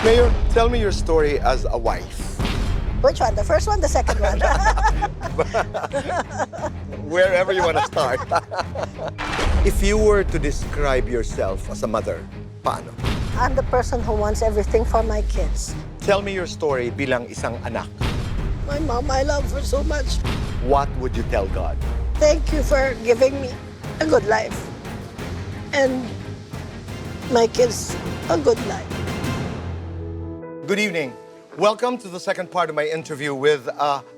Mayor, tell me your story as a wife. Which one? The first one, the second one? Wherever you want to start. If you were to describe yourself as a mother, paano? I'm the person who wants everything for my kids. Tell me your story bilang isang anak. My mom, I love her so much. What would you tell God? Thank you for giving me a good life. And my kids a good life. Good evening. Welcome to the second part of my interview with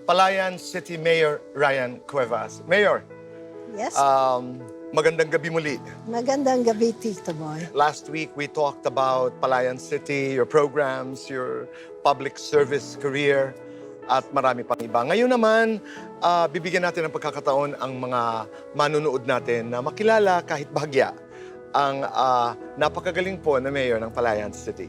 Palayan City Mayor Rianne Cuevas. Mayor, Yes? magandang gabi muli. Magandang gabi, Tito Boy. Last week, we talked about Palayan City, your programs, your public service career, at marami pang iba. Ngayon naman, bibigyan natin ng pagkakataon ang mga manunood natin na makilala kahit bahagya ang napakagaling po na mayor ng Palayan City.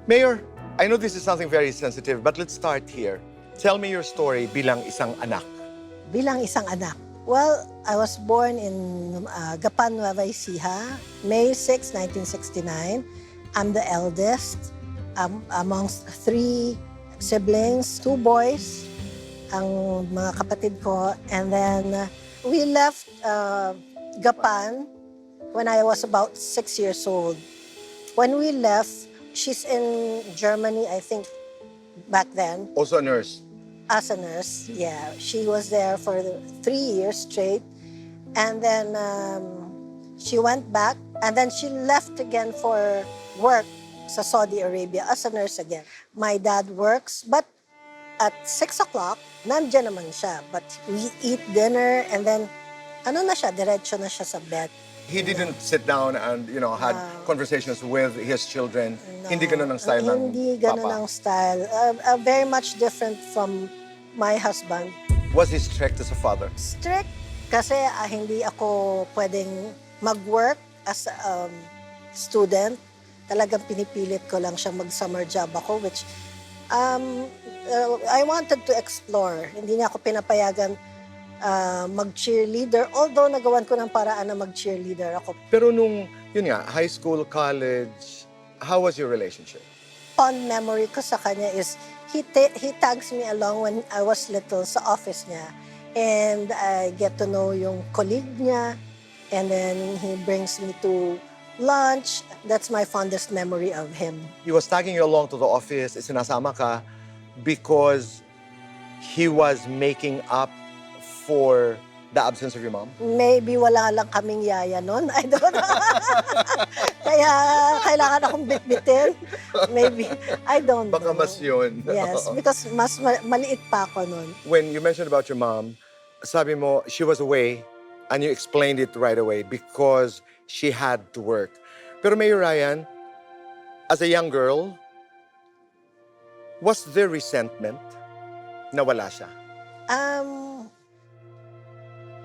Mayor, I know this is something very sensitive, but let's start here. Tell me your story bilang isang anak. Bilang isang anak. Well, I was born in Gapan, Nueva Ecija, May 6, 1969. I'm the eldest amongst 3 siblings, 2 boys, ang mga kapatid ko. And then we left Gapan when I was about 6 years old. When we left, she's in Germany, I think, back then. Also a nurse. As a nurse, yeah. She was there for 3 years straight. And then she went back. And then she left again for work sa Saudi Arabia as a nurse again. My dad works, but at 6 o'clock, nandiyan naman siya. But we eat dinner and then, diretso na siya sa bed. He didn't sit down and, had conversations with his children. No. Hindi ganun ang style ng Hindi ganun papa. ang style. Very much different from my husband. Was he strict as a father? Strict kasi hindi ako pwedeng mag-work as a student. Talagang pinipilit ko lang siya mag-summer job ako, which I wanted to explore. Hindi niya ako pinapayagan mag-cheerleader, although nagawan ko ng paraan na mag-cheerleader ako. Pero nung, high school, college, how was your relationship? Fond memory ko sa kanya is he tags me along when I was little sa office niya. And I get to know yung colleague niya. And then he brings me to lunch. That's my fondest memory of him. He was tagging you along to the office, sinasama ka, because he was making up for the absence of your mom? Maybe wala lang kaming yaya nun. I don't know. Kaya kailangan akong bitbitin. Maybe. I don't Baka know. mas yun. Yes, because mas maliit pa ako nun. When you mentioned about your mom, sabi mo, she was away, and you explained it right away because she had to work. Pero Mayor Rianne, as a young girl, was there resentment na wala siya?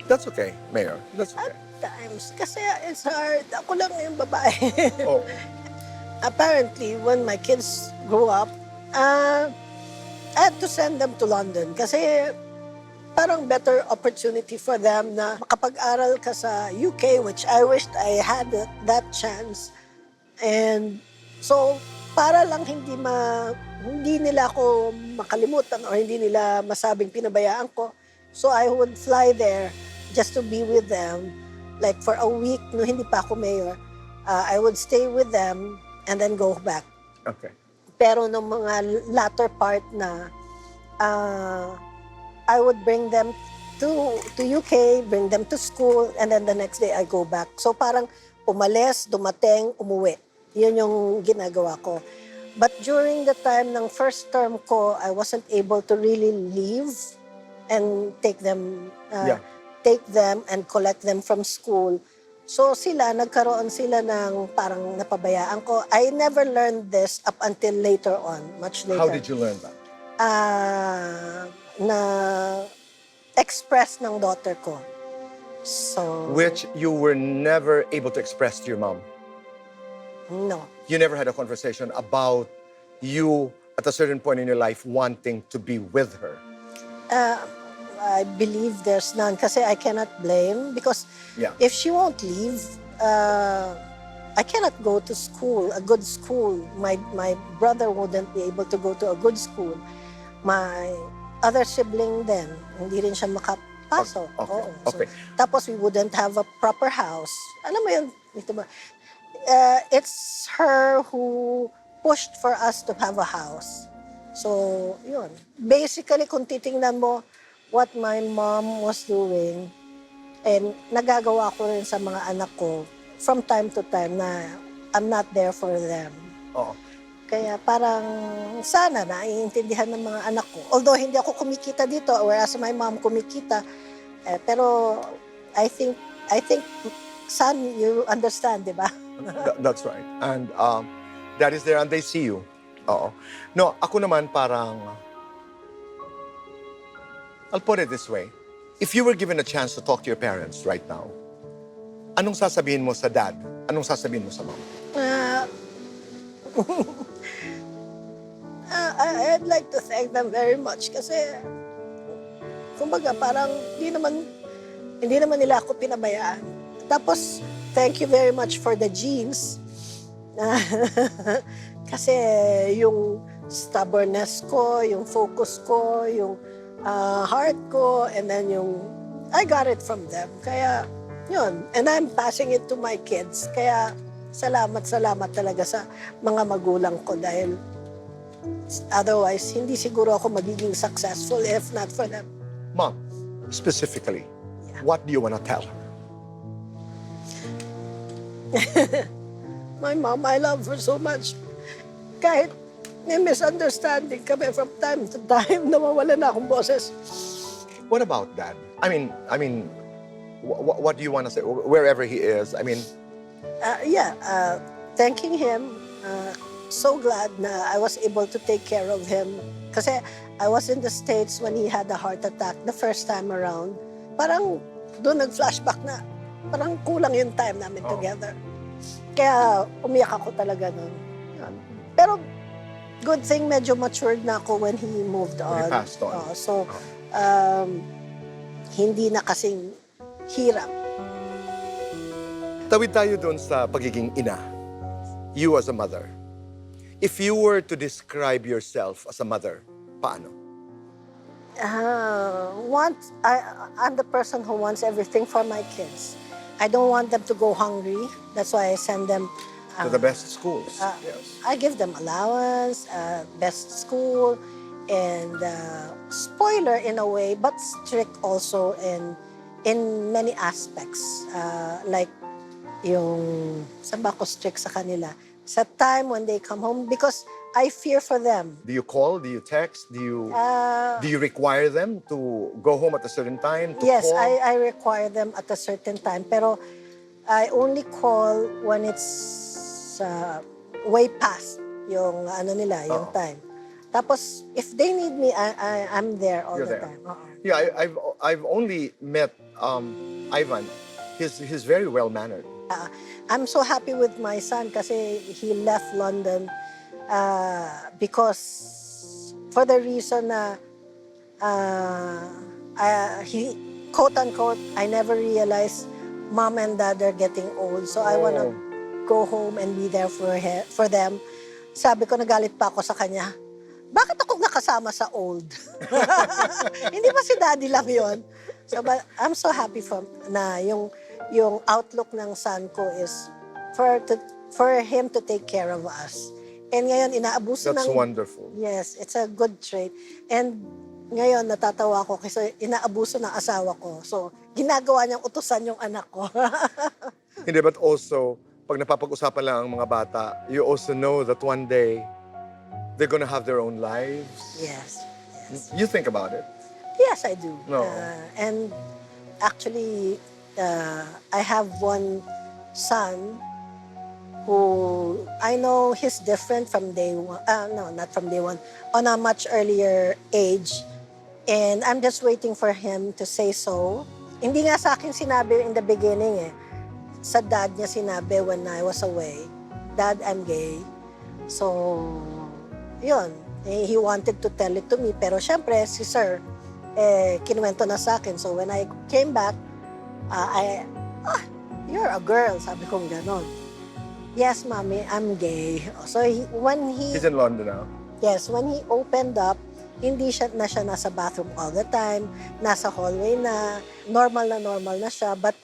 That's okay, Mayor. That's okay. At times, kasi it's hard. Ako lang yung babae. Oh. Apparently, when my kids grew up, I had to send them to London kasi parang better opportunity for them na makapag-aral ka sa UK, which I wished I had that chance. And so, para lang hindi nila ako makalimutan or hindi nila masabing pinabayaan ko, so I would fly there just to be with them. Like for a week, no, hindi pa ako mayor, I would stay with them and then go back. Okay. Pero nung mga latter part na, I would bring them to UK, bring them to school, and then the next day I go back. So parang umalis, dumating, umuwi. Yun yung ginagawa ko. But during the time ng first term ko, I wasn't able to really leave and take them and collect them from school. So nagkaroon sila ng parang napabayaan ko. I never learned this up until later on, much later. How did you learn that? Na express ng daughter ko. So, Which you were never able to express to your mom? no. You never had a conversation about you at a certain point in your life wanting to be with her? I believe there's none kasi I cannot blame because if she won't leave, I cannot go to school, a good school. My brother wouldn't be able to go to a good school. My other sibling then, hindi rin siya makapasok. Okay, Oo. So, okay. tapos we wouldn't have a proper house. Alam mo yun, ito ba? It's her who pushed for us to have a house. So, yun. Basically, kung titingnan mo what my mom was doing, and nagagawa ko rin sa mga anak ko from time to time na I'm not there for them. Oo. Kaya parang sana naiintindihan ng mga anak ko. Although hindi ako kumikita dito, whereas my mom kumikita, pero I think, son, you understand, di ba? That's right. And that is there and they see you. Oo. No, ako naman parang, I'll put it this way. If you were given a chance to talk to your parents right now, anong sasabihin mo sa dad? Anong sasabihin mo sa mom? I'd like to thank them very much kasi kumbaga parang hindi naman nila ako pinabayaan. Tapos, thank you very much for the genes. Kasi yung stubbornness ko, yung focus ko, yung heart ko, and then I got it from them. Kaya, yun. And I'm passing it to my kids. Kaya, salamat talaga sa mga magulang ko dahil otherwise, hindi siguro ako magiging successful if not for them. Mom, specifically, what do you want to tell her? My mom, I love her so much. Kahit may misunderstanding kami from time to time, nawawala na akong boses. What about dad? I mean, what do you want to say? Wherever he is, I mean, thanking him. So glad na I was able to take care of him. Kasi I was in the States when he had a heart attack the first time around. Parang doon nag-flashback na. Parang kulang yung time namin together. Kaya umiyak ako talaga noon. Pero good thing medyo matured na ako when he moved on. When he passed on. So, hindi na kasing hirap. Tawid tayo doon sa pagiging ina. You as a mother. If you were to describe yourself as a mother, paano? I'm the person who wants everything for my kids. I don't want them to go hungry. That's why I send them To the best schools. Yes. I give them allowance, best school, and spoiler in a way, but strict also in many aspects. Like yung, saan ba ako strict sa kanila? Sa time when they come home, because I fear for them. Do you call? Do you text? Do you require them to go home at a certain time? To Yes, call? I require them at a certain time. Pero I only call when it's way past yung yung time. Tapos, if they need me, I'm there all You're the there. time. Yeah, I've only met Ivan. He's very well mannered. I'm so happy with my son kasi he left London because for the reason na he, quote unquote, I never realized mom and dad are getting old. So I want to go home and be there for them. Sabi ko, nagalit pa ako sa kanya. Bakit ako nakasama sa old? Hindi ba si daddy lang yon? So, but I'm so happy na yung outlook ng son ko is for him to take care of us. And ngayon, inaabuso That's wonderful. Yes, it's a good trait. And ngayon, natatawa ko kasi inaabuso ng asawa ko. So, ginagawa niyang utusan yung anak ko. Hindi, but also, pag napapag-usapan lang ang mga bata, you also know that one day, they're gonna have their own lives. Yes. You think about it. Yes, I do. No. And actually, I have one son who I know he's different from day one. No, not from day one. On a much earlier age. And I'm just waiting for him to say so. Hindi nga sa akin sinabi in the beginning eh. Sa dad niya sinabi when I was away, Dad, I'm gay. So, yun. He wanted to tell it to me. Pero syempre, si Sir, kinuwento na sa akin. So when I came back, you're a girl, sabi kong ganon. yes, mommy, I'm gay. So He's in London now. yes, when he opened up, hindi siya nasa bathroom all the time, nasa hallway normal na siya. But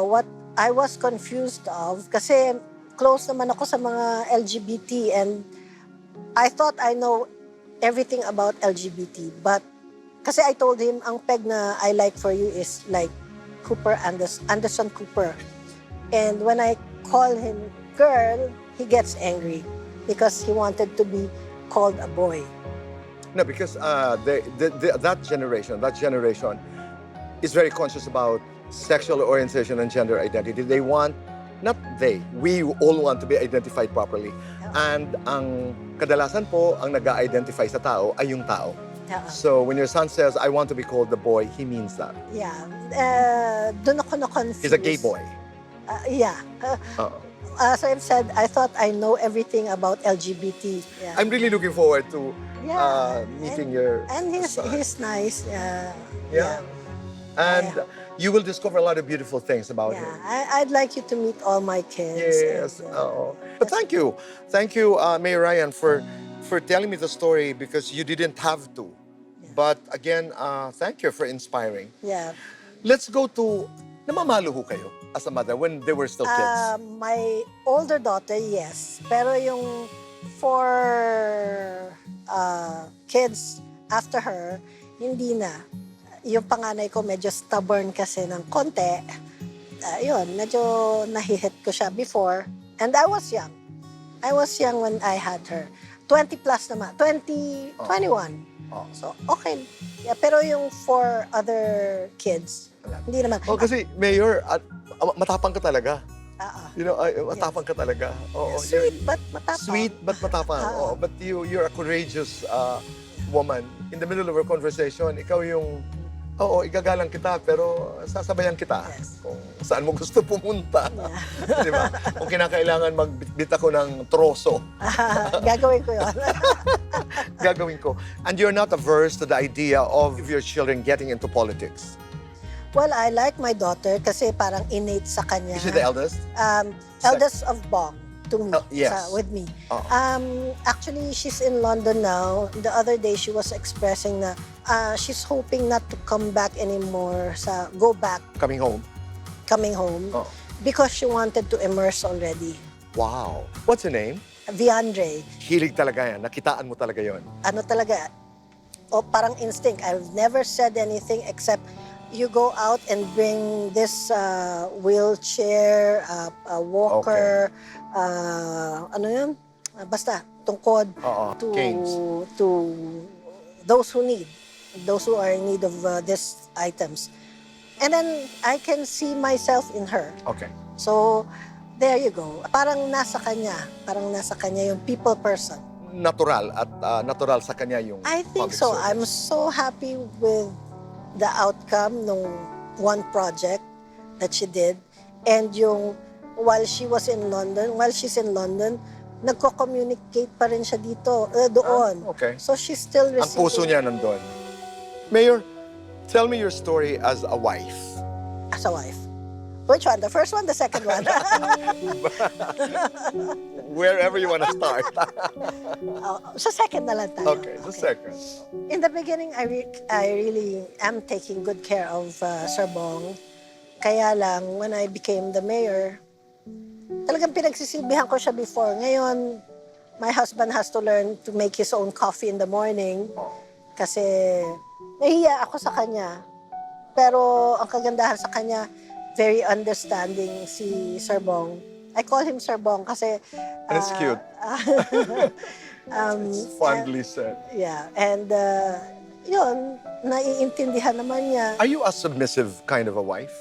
what I was confused of, kasi close naman ako sa mga LGBT and I thought I know everything about LGBT. But kasi I told him, ang peg na I like for you is like Anderson Cooper. And when I call him girl, he gets angry because he wanted to be called a boy. No, because that generation is very conscious about sexual orientation and gender identity. They want, we all want to be identified properly. And ang kadalasan po, ang nag-identify sa tao ay yung tao. So when your son says, I want to be called the boy, he means that. Yeah. Doon ako na-confused. He's a gay boy. Yeah. As I've said, I thought I know everything about LGBT. Yeah. I'm really looking forward to meeting your And son. he's nice. Yeah. And you will discover a lot of beautiful things about him. I'd like you to meet all my kids. Yes. But thank you, Mayor Rianne, for telling me the story because you didn't have to. But again, thank you for inspiring. Yeah. Let's go to, namamalo ho kayo as a mother when they were still kids? My older daughter, yes. Pero yung 4 kids after her, hindi na. Yung panganay ko medyo stubborn kasi ng konti. Yun, medyo nahihit ko siya before. And I was young. I was young when I had her. 20 plus naman. 21. So, okay. Yeah, pero yung 4 other kids, hindi naman. Kasi, Mayor, matapang ka talaga. Yes. Matapang ka talaga. Sweet but matapang. Sweet but matapang. But you're a courageous woman. In the middle of our conversation, ikaw yung, igagalang kita, pero sasabayan kita. Yes. Kung saan mo gusto pumunta. Yeah. Di ba? Kung kinakailangan magbitbit ako ng troso. Gagawin ko yun. Gagawin ko. And you're not averse to the idea of your children getting into politics? Well, I like my daughter kasi parang innate sa kanya. Is she the eldest? Eldest of Bong to me. Yes. With me. Actually, she's in London now. The other day, she was expressing na she's hoping not to come back anymore, go back, Coming home? coming home, because she wanted to immerse already. Wow. What's her name? Rianne. Hilig talaga yan. Nakitaan mo talaga yon. Ano talaga, parang instinct. I've never said anything except you go out and bring this wheelchair, walker, ano yun? Basta, tungkod Canes. to those who are in need of these items. And then I can see myself in her. Okay. So, there you go. Parang nasa kanya yung people person. Natural at natural sa kanya yung I think public so. service. I'm so happy with the outcome nung one project that she did. And yung while she's in London, nagko-communicate pa rin siya dito, doon. Okay. So she's still Ang receiving. puso niya nandun. Mayor, tell me your story as a wife. As a wife. Which one? The first one, the second one? Wherever you want to start. Sa second na lang tayo. Okay, the second. In the beginning, I really am taking good care of Sir Bong. Kaya lang, when I became the mayor, talagang pinagsisilbihan ko siya before. Ngayon, my husband has to learn to make his own coffee in the morning. Kasi nahiya ako sa kanya. Pero ang kagandahan sa kanya, very understanding si Sir Bong. I call him Sir Bong kasi... That's cute. It's fondly said. Yeah, and yun, naiintindihan naman niya. Are you a submissive kind of a wife?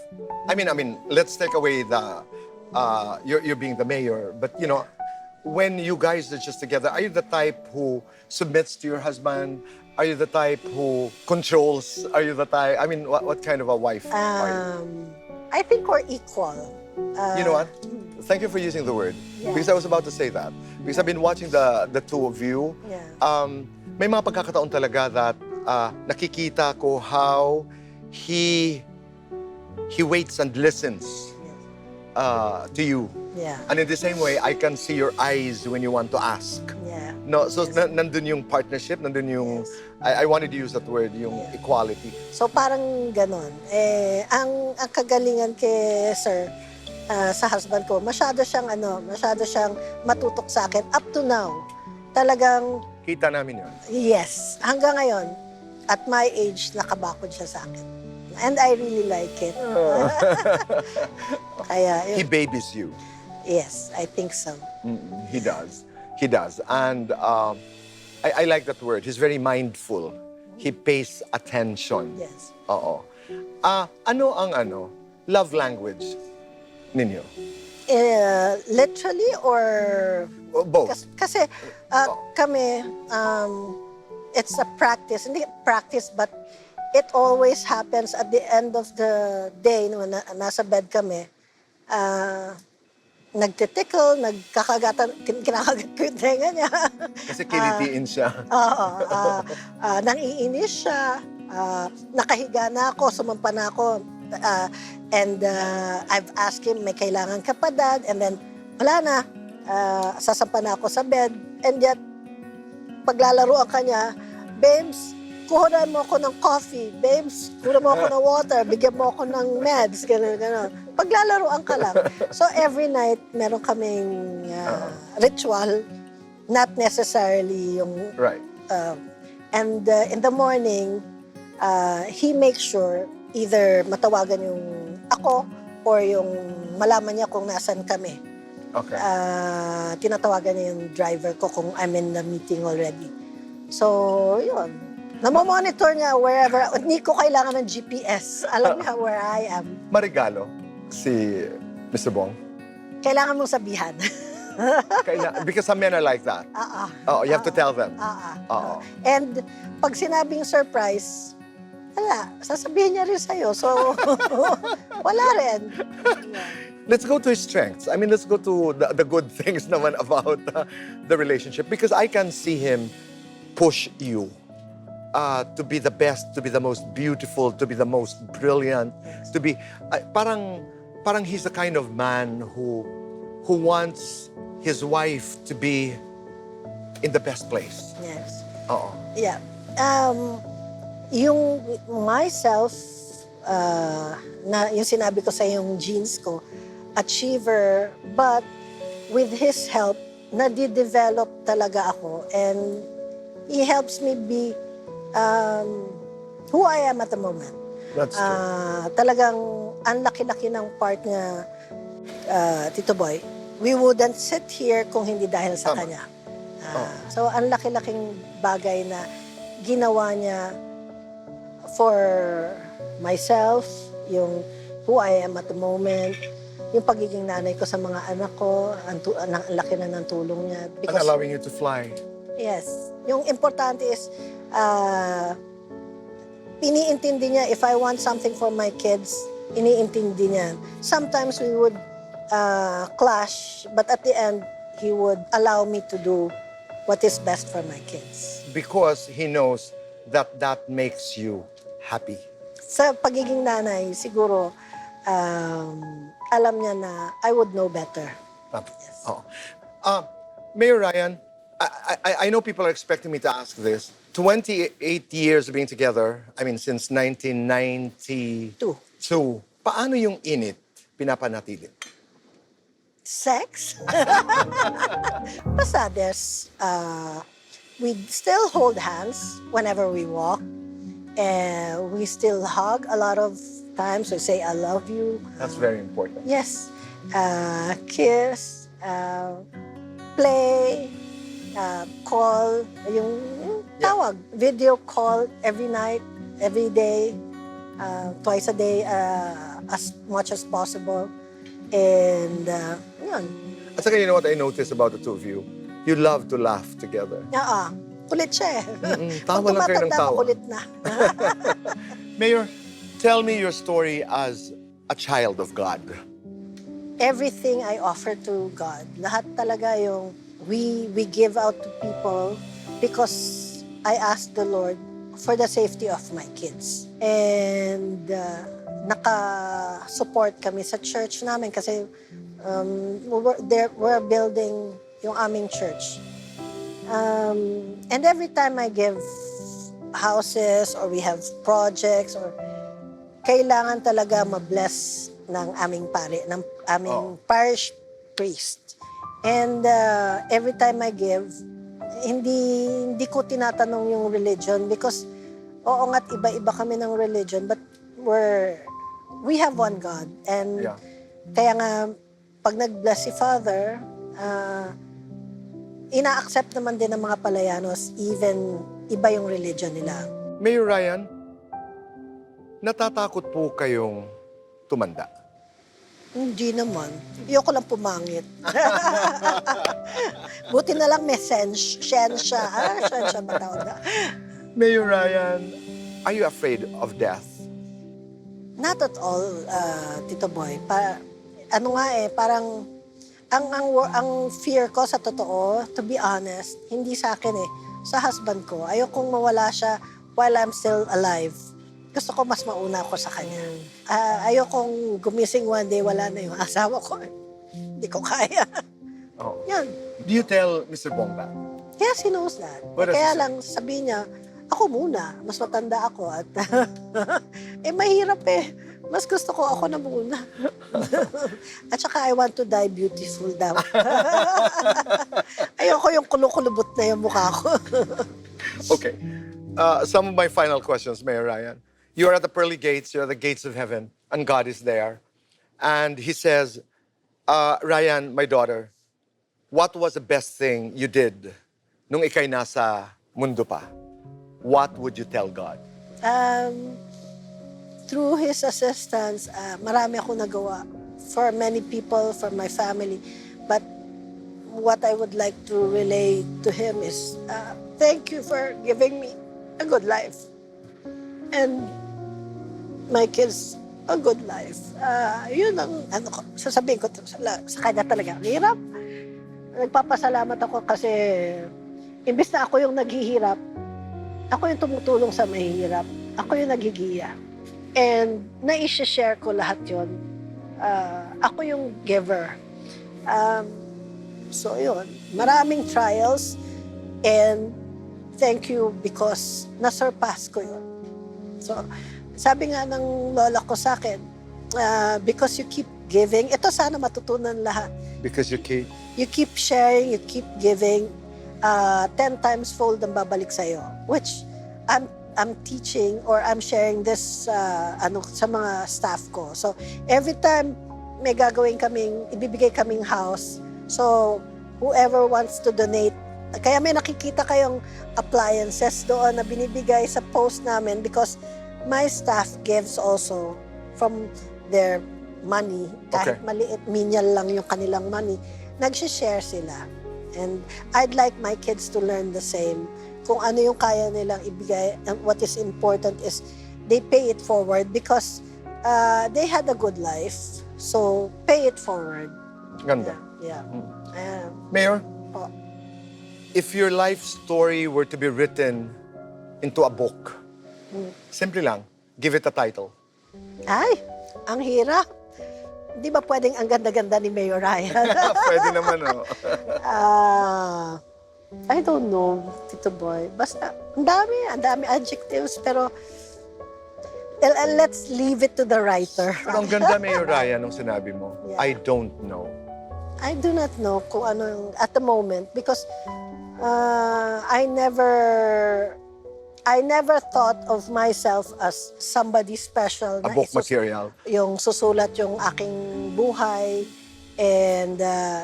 I mean, let's take away the you're being the mayor, but when you guys are just together, are you the type who submits to your husband? Are you the type who controls? Are you the type? I mean, what kind of a wife are you? I think we're equal. You know what? Thank you for using the word. Yeah. Because I was about to say that. Because I've been watching the two of you. Yeah. May mga pagkakataon talaga that nakikita ko how he waits and listens to you. Yeah. And in the same way, I can see your eyes when you want to ask. Yeah. No, so Yes. nandun yung partnership, nandun yung, Yes. I wanted to use that word, yung Yeah. equality. So parang ganon. Ang kagalingan kay Sir, sa husband ko, masyado siyang matutok sa akin. Up to now, talagang, Kita namin yun. yes, hanggang ngayon, at my age, nakabakod siya sa akin. And I really like it. Kaya, He babies you. yes, I think so. He does. He does. And I like that word. He's very mindful. He pays attention. Yes. Oo. Ano ang love language ninyo? Literally or... Both. Kasi kami, it's a practice. Hindi practice, but it always happens at the end of the day, when nasa bed kami, nagtitickle, kinakagat ko yung tenga niya. Kasi kilitiin siya. Oo. Nangiinis siya. Nakahiga na ako, sumampa na ako. And I've asked him, may kailangan ka pa, Dad? And then, wala na. Sasampa na ako sa bed. And yet, paglalaroan ka niya, Babes, kuhunan mo ako ng coffee. Babes, kuhunan mo ako ng water. Bigyan mo ako ng meds. Gano'n. Paglalaroan ka lang. So every night, meron kaming ritual. Not necessarily yung... Right. And in the morning, he makes sure either matawagan yung ako or yung malaman niya kung nasan kami. Okay. Tinatawagan niya yung driver ko kung I'm in the meeting already. So, yun. Namamonitor niya wherever. Hindi ko kailangan ng GPS. Alam niya where I am. Marigalo si Mr. Bong. Kailangan mong sabihan. Because some men are like that. You have to tell them. And pag sinabing surprise, wala. Sasabihin niya rin sa'yo. So, wala rin. Let's go to his strengths. I mean, let's go to the good things naman about the relationship. Because I can see him push you to be the best, to be the most beautiful, to be the most brilliant, to be... parang he's the kind of man who wants his wife to be in the best place. Yes. Oo. Yeah. Yung myself, na yung sinabi ko sa yung genes ko, achiever, but with his help, nadi-develop talaga ako, and he helps me be who I am at the moment. That's true. Talagang ang laki-laki ng part niya, Tito Boy. We wouldn't sit here kung hindi dahil sa kanya. So ang laki-laking bagay na ginawa niya for myself, yung who I am at the moment, yung pagiging nanay ko sa mga anak ko, ang laki na ng tulong niya. And allowing you to fly. Yes. Yung importante is, iniintindi niya, if I want something for my kids, iniintindi niya. Sometimes we would clash, but at the end, he would allow me to do what is best for my kids. Because he knows that makes you happy. Sa pagiging nanay, siguro, alam niya na I would know better. Yes. Mayor Ryan, I know people are expecting me to ask this. 28 years of being together, I mean, since 1992. Paano yung init pinapanatili? Sex? Basta we still hold hands whenever we walk. And we still hug a lot of times. We say, I love you. That's very important. Yes. Kiss, play, call, yung tawag. Video call every night, every day, twice a day, as much as possible. And yun. At saka, you know what I noticed about the two of you? You love to laugh together. Kulit siya eh. Tawa lang kayo ng tawa. Kulit na. Mayor, tell me your story as a child of God. Everything I offer to God, lahat talaga yung we give out to people because I ask the Lord for the safety of my kids. And naka-support kami sa church namin kasi We're building yung aming church. And every time I give houses or we have projects or kailangan talaga ma-bless ng aming pari, ng aming parish priest. And every time I give, hindi ko tinatanong yung religion because oo nga't iba-iba kami ng religion but we have one God. And kaya nga, pag nag-bless si Father, ina-accept naman din ng mga Palayanos even iba yung religion nila. Mayor Rianne, natatakot po kayong tumanda? Hindi naman. Ayoko lang pumangit. Buti na lang may siyensya. Siyensya matawag na. Mayor Rianne, are you afraid of death? Not at all, Tito Boy. Parang ang fear ko sa totoo, to be honest, hindi sa akin sa husband ko. Ayokong mawala siya while I'm still alive. Gusto ko mas mauna ako sa kanya. Ayokong gumising one day, wala na yung asawa ko. Hindi ko kaya. Yan. Do you tell Mr. Bong that? Yes, he knows that. Kaya lang sabi niya, ako muna, mas matanda ako at mahirap Mas gusto ko ako na muna. At saka I want to die beautiful daw. Ayoko yung kulukulubot na yung mukha ko. Okay. Some of my final questions, Mayor Rianne. You're at the pearly gates, you're at the gates of heaven, and God is there. And he says, Rianne, my daughter, what was the best thing you did nung ikay nasa mundo pa? What would you tell God? Through His assistance, marami akong nagawa for many people, for my family. But what I would like to relay to Him is, thank you for giving me a good life. And my kids, a good life. Yun ang sasabihin ko sa kanya talaga. Hirap. Nagpapasalamat ako kasi imbis na ako yung naghihirap, ako yung tumutulong sa mahihirap. Ako yung naghigiya. And na-share ko lahat yun. Ako yung giver. So yun, maraming trials and thank you because nasurpass ko yun. So sabi nga ng lola ko sa akin, because you keep giving, ito sana matutunan lahat. Because you keep? You keep sharing, you keep giving, 10 times fold ang babalik sa'yo. Which I'm teaching or I'm sharing this sa mga staff ko. So, every time may gagawin ibibigay kaming house, so whoever wants to donate, kaya may nakikita kayong appliances doon na binibigay sa post namin because my staff gives also from their money. Kahit maliit, minial lang yung kanilang money, nag-share sila. And I'd like my kids to learn the same. Kung ano yung kaya nilang ibigay, and what is important is they pay it forward because they had a good life. So, pay it forward. Ganda. Yeah. Mayor, if your life story were to be written into a book, simple lang, give it a title. Ay, ang hirap. Di ba pwedeng ang ganda-ganda ni Mayor Rianne? Pwede naman, I don't know, Tito Boy. Basta, ang dami adjectives, pero let's leave it to the writer. Pero ang ganda, Mayor Rianne, nung sinabi mo, I don't know. I do not know kung ano yung, at the moment, because I never thought of myself as somebody special. A book material. Yung susulat yung aking buhay. And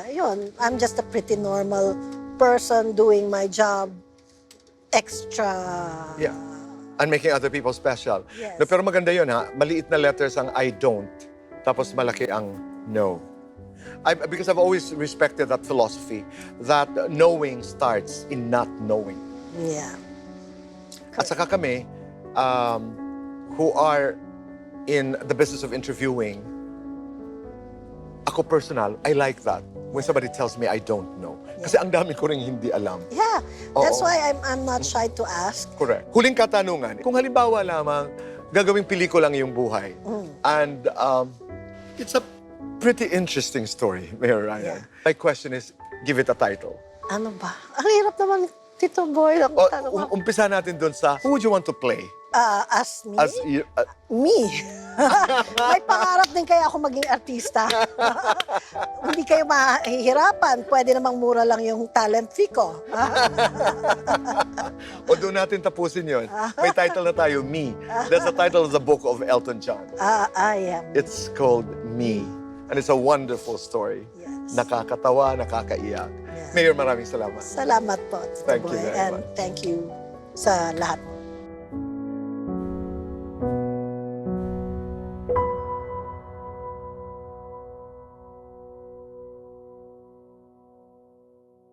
yun, I'm just a pretty normal person doing my job extra. Yeah. And making other people special. Yes. No, pero maganda yun, ha? Maliit na letters ang I don't, tapos malaki ang no. Because I've always respected that philosophy, that knowing starts in not knowing. Yeah. At saka kami, who are in the business of interviewing, ako personal, I like that. When somebody tells me I don't know. Kasi ang dami ko rin hindi alam. Yeah, that's why I'm not shy to ask. Correct. Huling katanungan, kung halimbawa lamang, gagawing pelikula lang yung buhay, and it's a pretty interesting story, Mayor Ryan. Yeah. My question is, give it a title. Ano ba? Ang hirap naman, Tito Boy. Ang tanong mo. Umpisa natin doon sa, who would you want to play? As me? As Me. May pangarap din kaya ako maging artista. Hindi kayo mahihirapan. Pwede namang mura lang yung talent fee ko. O doon natin tapusin yon. May title na tayo, Me. That's the title of the book of Elton John. I am. It's called Me. And it's a wonderful story. Yes. Nakakatawa, nakakaiyak. Yeah. Mayor, maraming salamat. Salamat po, Tito Thank you Boy. very And much. thank you sa lahat.